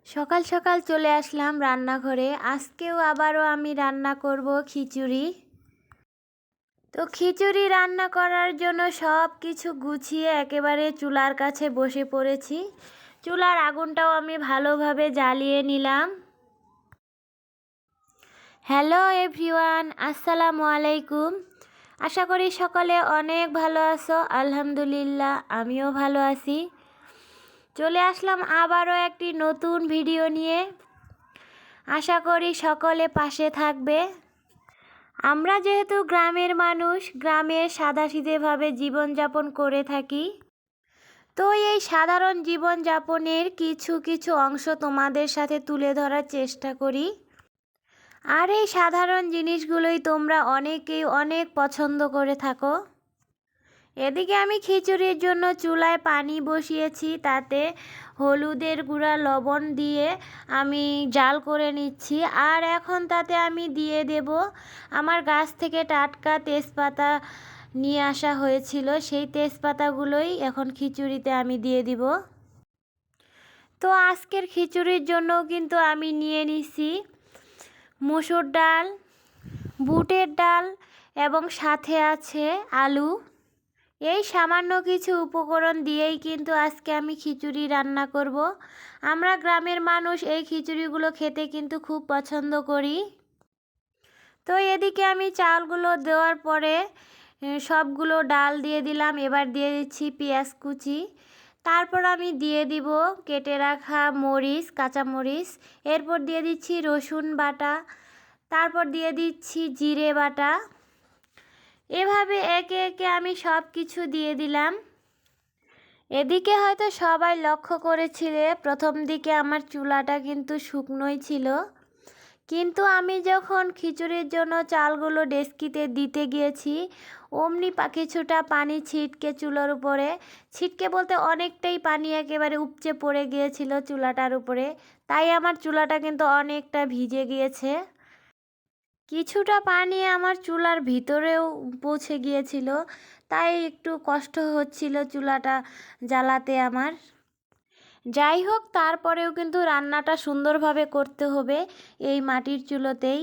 সকাল সকাল চলে আসলাম রান্নাঘরে। আজকেও আবারও আমি রান্না করব খিচুড়ি। তো খিচুড়ি রান্না করার জন্য সব কিছু গুছিয়ে একেবারে চুলার কাছে বসে পড়েছি। চুলার আগুনটাও আমি ভালোভাবে জ্বালিয়ে নিলাম। হ্যালো এভরিওয়ান, আসসালামু আলাইকুম। আশা করি সকলে অনেক ভালো আছো। আলহামদুলিল্লাহ, আমিও ভালো আছি। চলে আসলাম আবারও একটি নতুন ভিডিও নিয়ে। আশা করি সকলে পাশে থাকবে। আমরা যেহেতু গ্রামের মানুষ, গ্রামে সাদাসিধেভাবে জীবনযাপন করে থাকি। তো এই সাধারণ জীবনযাপনের কিছু কিছু অংশ তোমাদের সাথে তুলে ধরার চেষ্টা করি। আর এই সাধারণ জিনিসগুলোই তোমরা অনেকেই অনেক পছন্দ করে থাকো। এদিকে আমি খিচুড়ির জন্য চুলায় পানি বসিয়েছি, তাতে হলুদের গুঁড়া লবণ দিয়ে আমি জাল করে নিচ্ছি। আর এখন তাতে আমি দিয়ে দেব আমার গাছ থেকে টাটকা তেজপাতা নিয়ে আসা হয়েছিল, সেই তেজপাতাগুলোই এখন খিচুড়িতে আমি দিয়ে দিব। তো আজকের খিচুড়ির জন্য কিন্তু আমি নিয়ে নিছি মসুর ডাল, বুটের ডাল এবং সাথে আছে আলু। এই সামান্য কিছু উপকরণ দিয়েই কিন্তু আজকে আমি খিচুড়ি রান্না করব। আমরা গ্রামের মানুষ এই খিচুড়িগুলো খেতে কিন্তু খুব পছন্দ করি। তো এদিকে আমি চালগুলো দেওয়ার পরে সবগুলো ডাল দিয়ে দিলাম। এবার দিয়ে দিচ্ছি পেঁয়াজ কুচি, তারপর আমি দিয়ে দিব কেটে রাখা মরিচ, কাঁচা মরিচ, এরপর দিয়ে দিচ্ছি রসুন বাটা, তারপর দিয়ে দিচ্ছি জিরে বাটা। এভাবে একে একে আমি সব কিছু দিয়ে দিলাম। এদিকে হয়তো সবাই লক্ষ্য করেছিলে প্রথম দিকে আমার চুলাটা কিন্তু শুকনোই ছিল, কিন্তু আমি যখন খিচুড়ির জন্য চালগুলো ডেস্কিতে দিতে গিয়েছি অমনি কিছুটা পানি ছিটকে চুলার উপরে, ছিটকে বলতে অনেকটাই পানি একেবারে উপচে পড়ে গিয়েছিল চুলাটার উপরে, তাই আমার চুলাটা কিন্তু অনেকটা ভিজে গিয়েছে। কিছুটা পানি আমার চুলার ভিতরেও পৌঁছে গিয়েছিল, তাই একটু কষ্ট হচ্ছিল চুলাটা জ্বালাতে আমার। যাই হোক, তারপরেও কিন্তু রান্নাটা সুন্দরভাবে করতে হবে এই মাটির চুলোতেই।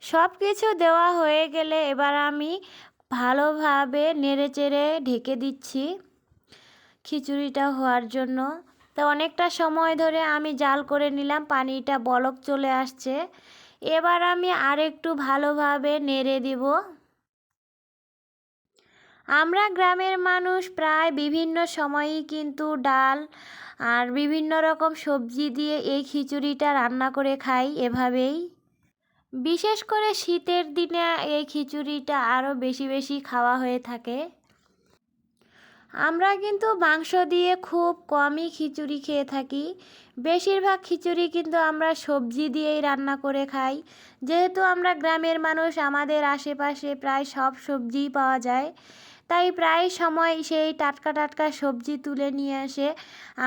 সব কিছু দেওয়া হয়ে গেলে এবার আমি ভালোভাবে নেড়েচেড়ে ঢেকে দিচ্ছি খিচুড়িটা হওয়ার জন্য। তো অনেকটা সময় ধরে আমি জাল করে নিলাম, পানিটা বলক চলে আসছে। এবার আমি আরেকটু ভালোভাবে নেড়ে দিব। আমরা গ্রামের মানুষ প্রায় বিভিন্ন সময়ই কিন্তু ডাল আর বিভিন্ন রকম সবজি দিয়ে এই খিচুড়িটা রান্না করে খাই এভাবেই। বিশেষ করে শীতের দিনে এই খিচুড়িটা আরও বেশি বেশি খাওয়া হয়ে থাকে। আমরা কিন্তু মাংস দিয়ে খুব কমই খিচুড়ি খেয়ে থাকি। বেশিরভাগ খিচুড়ি কিন্তু আমরা সবজি দিয়েই রান্না করে খাই। যেহেতু আমরা গ্রামের মানুষ, আমাদের আশেপাশে প্রায় সব সবজিই পাওয়া যায়, তাই প্রায় সময় সেই টাটকা টাটকা সবজি তুলে নিয়ে এসে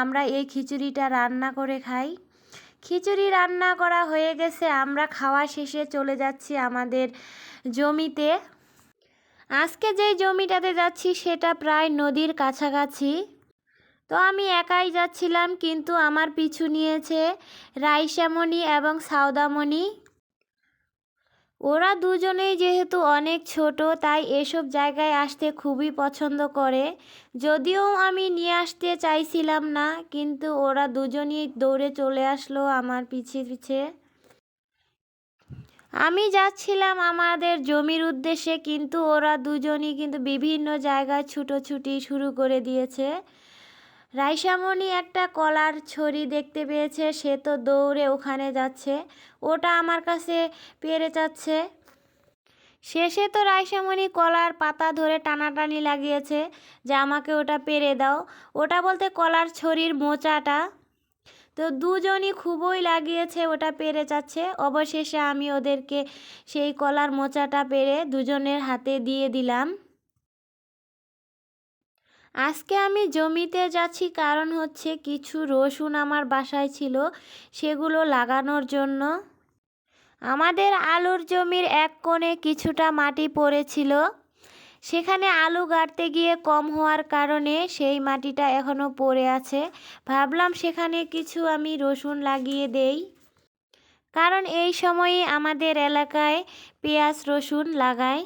আমরা এই খিচুড়িটা রান্না করে খাই। খিচুড়ি রান্না করা হয়ে গেছে, আমরা খাওয়া শেষে চলে যাচ্ছি আমাদের জমিতে। আজকে যেই জমিটাতে যাচ্ছি সেটা প্রায় নদীর কাছাকাছি। তো আমি একাই যাচ্ছিলাম, কিন্তু আমার পিছু নিয়েছে রাইসামণি এবং সাউদামণি। ওরা দুজনেই যেহেতু অনেক ছোট, তাই এসব জায়গায় আসতে খুবই পছন্দ করে। যদিও আমি নিয়ে আসতে চাইছিলাম না, কিন্তু ওরা দুজনেই দৌড়ে চলে আসলো আমার পিছে পিছে। আমি যাচ্ছিলাম আমাদের জমির উদ্দেশ্যে, কিন্তু ওরা দুজনই কিন্তু বিভিন্ন জায়গায় ছুটোছুটি শুরু করে দিয়েছে। রাইসামণি একটা কলার ছড়ি দেখতে পেয়েছে, সে তো দৌড়ে ওখানে যাচ্ছে, ওটা আমার কাছে পেরে যাচ্ছে। শেষে তো রাইসামণি কলার পাতা ধরে টানাটানি লাগিয়েছে যে আমাকে ওটা পেরে দাও, ওটা বলতে কলার ছড়ির মোচাটা। তো দুজনই খুবই লাগিয়েছে, ওটা পেরে যাচ্ছে। অবশেষে আমি ওদেরকে সেই কলার মোচাটা পেরে দুজনের হাতে দিয়ে দিলাম। আজকে আমি জমিতে যাচ্ছি কারণ হচ্ছে কিছু রসুন আমার বাসায় ছিল, সেগুলো লাগানোর জন্য। আমাদের আলুর জমির এক কোণে কিছুটা মাটি পড়েছিল, সেখানে আলু গাড়তে গিয়ে কম হওয়ার কারণে সেই মাটিটা এখনও পড়ে আছে। ভাবলাম সেখানে কিছু আমি রসুন লাগিয়ে দেই, কারণ এই সময়ে আমাদের এলাকায় পেঁয়াজ রসুন লাগায়।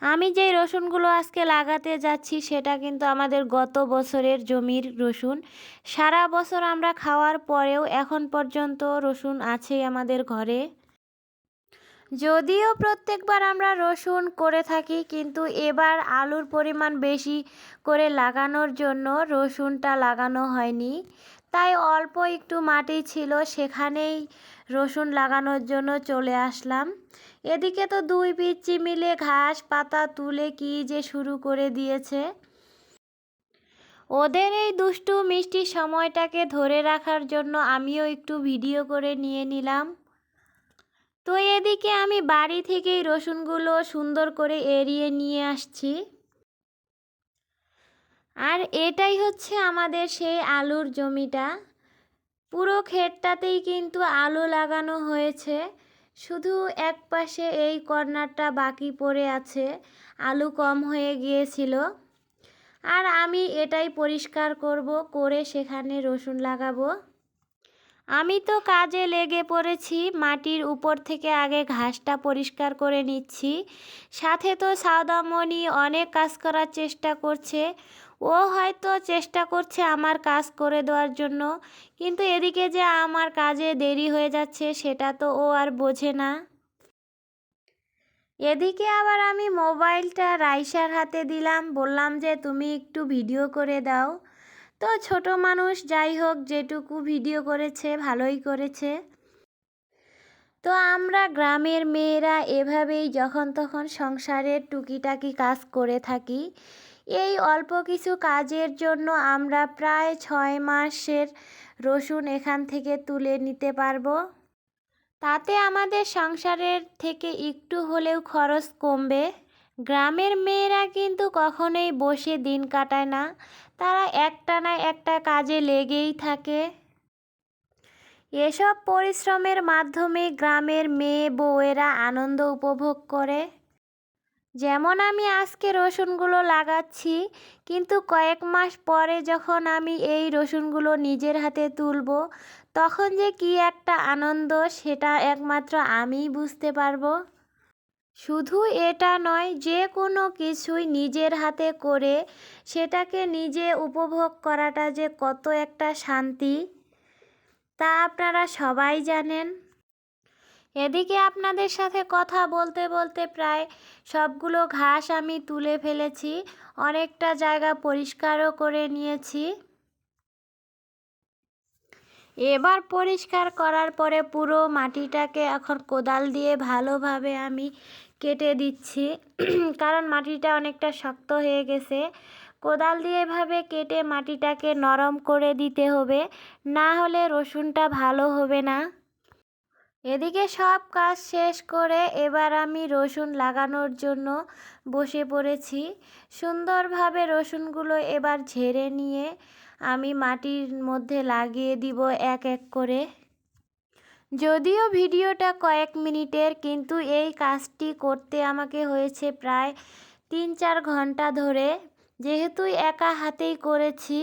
আমি যেই রসুনগুলো আজকে লাগাতে যাচ্ছি সেটা কিন্তু আমাদের গত বছরের জমির রসুন। সারা বছর আমরা খাওয়ার পরেও এখন পর্যন্ত রসুন আছেই আমাদের ঘরে। যদিও প্রত্যেকবার আমরা রসুন করে থাকি, কিন্তু এবার আলুর পরিমাণ বেশি করে লাগানোর জন্য রসুনটা লাগানো হয়নি। তাই অল্প একটু মাটি ছিল, সেখানেই রসুন লাগানোর জন্য চলে আসলাম। এদিকে তো দুই পিচ্চি মিলে ঘাস পাতা তুলে কি যে শুরু করে দিয়েছে। ওদের এই দুষ্টু মিষ্টি সময়টাকে ধরে রাখার জন্য আমিও একটু ভিডিও করে নিয়ে নিলাম। তো এদিকে আমি বাড়ি থেকেই রসুনগুলো সুন্দর করে এড়িয়ে নিয়ে আসছি। আর এটাই হচ্ছে আমাদের সেই আলুর জমিটা। পুরো ক্ষেতটাতেই কিন্তু আলু লাগানো হয়েছে, শুধু এক পাশে এই কর্নারটা বাকি পড়ে আছে, আলু কম হয়ে গিয়েছিল। আর আমি এটাই পরিষ্কার করব, করে সেখানে রসুন লাগাবো। আমি তো কাজে লেগে পড়েছি, মাটির উপর থেকে আগে ঘাসটা পরিষ্কার করে নিচ্ছি। সাথে তো সাউদামণি অনেক কাজ করার চেষ্টা করছে। ও হয়তো চেষ্টা করছে আমার কাজ করে দেওয়ার জন্য, কিন্তু এদিকে যে আমার কাজে দেরি হয়ে যাচ্ছে সেটা তো ও আর বোঝে না। এদিকে আবার আমি মোবাইলটা রাইসার হাতে দিলাম, বললাম যে তুমি একটু ভিডিও করে দাও। তো ছোট মানুষ, যাই হোক, যেটুকু ভিডিও করেছে ভালোই করেছে। তো আমরা গ্রামের মেয়েরা এভাবেই যখন তখন সংসারের টুকিটাকি কাজ করে থাকি। এই অল্প কিছু কাজের জন্য আমরা প্রায় 6 মাসের রসুন এখান থেকে তুলে নিতে পারবো। তাতে আমাদের সংসারের থেকে একটু হলেও খরচ কমবে। গ্রামের মেয়েরা কিন্তু কখনোই বসে দিন কাটায় না, তারা একটা না একটা কাজে লেগেই থাকে। এসব পরিশ্রমের মাধ্যমে গ্রামের মেয়ে বউয়েরা আনন্দ উপভোগ করে। যেমন আমি আজকে রসুনগুলো লাগাচ্ছি, কিন্তু কয়েক মাস পরে যখন আমি এই রসুনগুলো নিজের হাতে তুলব, তখন যে কি একটা আনন্দ সেটা একমাত্র আমিই বুঝতে পারবো। শুধু এটা নয়, যে কোনো কিছুই নিজের হাতে করে সেটাকে নিজে উপভোগ করাটা যে কত একটা শান্তি, তা আপনারা সবাই জানেন। এদিকে আপনাদের সাথে কথা বলতে বলতে প্রায় সবগুলো ঘাস আমি তুলে ফেলেছি, অনেকটা জায়গা পরিষ্কারও করে নিয়েছি। এবার পরিষ্কার করার পরে পুরো মাটিটাকে এখন কোদাল দিয়ে ভালোভাবে আমি কেটে দিচ্ছি, কারণ মাটিটা অনেকটা শক্ত হয়ে গেছে। কোদাল দিয়ে এভাবে কেটে মাটিটাকে নরম করে দিতে হবে, না হলে রসুনটা ভালো হবে না। এদিকে সব কাজ শেষ করে এবার আমি রসুন লাগানোর জন্য বসে পড়েছি। সুন্দরভাবে রসুনগুলো এবার ঝেড়ে নিয়ে আমি মাটির মধ্যে লাগিয়ে দিব এক এক করে। যদিও ভিডিওটা কয়েক মিনিটের, কিন্তু এই কাজটি করতে আমাকে হয়েছে প্রায় 3-4 ঘন্টা ধরে, যেহেতু একা হাতেই করেছি।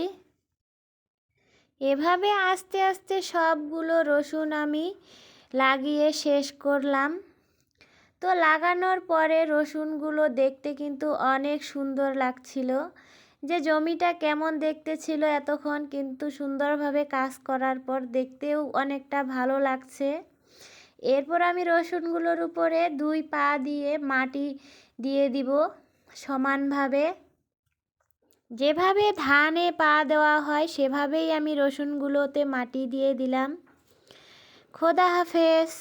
এভাবে আস্তে আস্তে সবগুলো রসুন আমি লাগিয়ে শেষ করলাম। তো লাগানোর পরে রসুনগুলো দেখতে কিন্তু অনেক সুন্দর লাগছিল। যে জমিটা কেমন দেখতে ছিল এতক্ষণ, কিন্তু সুন্দরভাবে কাজ করার পর দেখতেও অনেকটা ভালো লাগছে। এরপর আমি রসুনগুলোর উপরে 2 পা দিয়ে মাটি দিয়ে দিব সমানভাবে। যেভাবে ধানে পা দেওয়া হয় সেভাবেই আমি রসুনগুলোতে মাটি দিয়ে দিলাম। খোদা হাফেজ।